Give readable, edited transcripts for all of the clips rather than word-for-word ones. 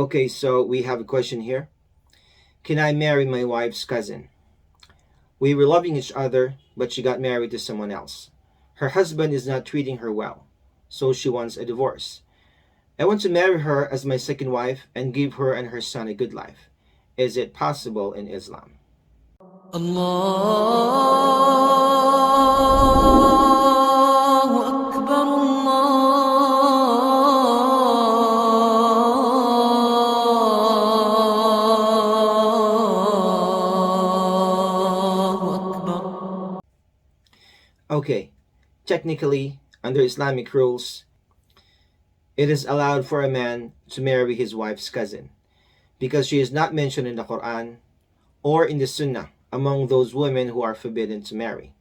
Okay, so we have a question here. Can I marry my wife's cousin? We were loving each other, but she got married to someone else. Her husband is not treating her well, so she wants a divorce. I want to marry her as my second wife and give her and her son a good life. Is it possible in Islam? الله أكبر الله أكبر. Okay, technically, under Islamic rules, it is allowed for a man to marry his wife's cousin because she is not mentioned in the Quran or in the Sunnah among those women who are forbidden to marry.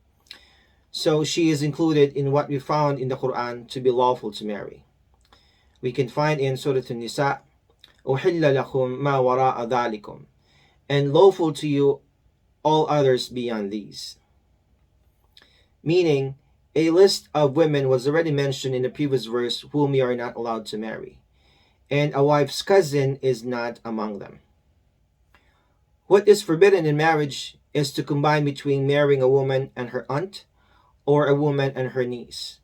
So she is included in what we found in the Quran to be lawful to marry. We can find in Surah An-Nisa, أُحِلَّ لَكُمْ مَا وَرَاءَ ذَلِكُمْ, and lawful to you all others beyond these. Meaning, a list of women was already mentioned in the previous verse whom you are not allowed to marry, and a wife's cousin is not among them. What is forbidden in marriage is to combine between marrying a woman and her aunt or a woman and her niece.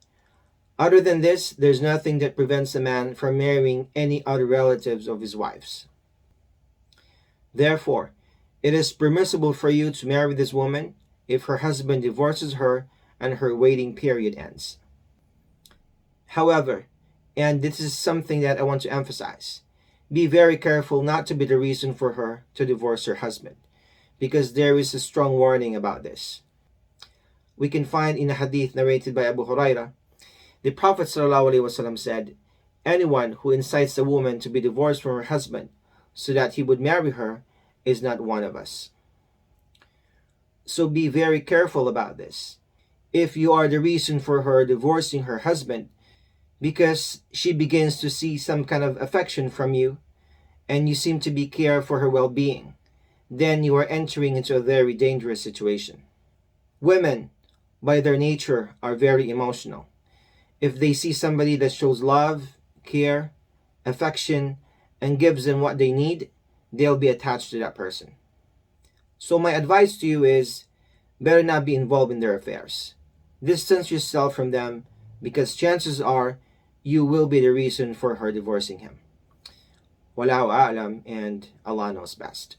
Other than this, there's nothing that prevents a man from marrying any other relatives of his wife's. Therefore, it is permissible for you to marry this woman if her husband divorces her and her waiting period ends. However, and this is something that I want to emphasize, be very careful not to be the reason for her to divorce her husband, because there is a strong warning about this. We can find in a hadith narrated by Abu Huraira, the Prophet ﷺ said, anyone who incites a woman to be divorced from her husband so that he would marry her is not one of us. So be very careful about this. If you are the reason for her divorcing her husband because she begins to see some kind of affection from you and you seem to be care for her well-being, then you are entering into a very dangerous situation. Women, by their nature, are very emotional. If they see somebody that shows love, care, affection, and gives them what they need, they'll be attached to that person. So my advice to you is, better not be involved in their affairs. Distance yourself from them because chances are you will be the reason for her divorcing him. Wallahu a'lam, and Allah knows best.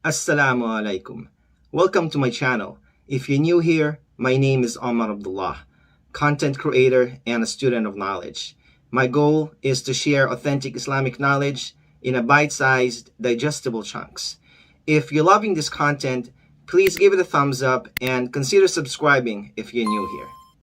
Assalamu alaikum. Welcome to my channel. If you're new here, my name is Omar Abdullah, content creator and a student of knowledge. My goal is to share authentic Islamic knowledge in a bite-sized, digestible chunks. If you're loving this content, please give it a thumbs up and consider subscribing if you're new here.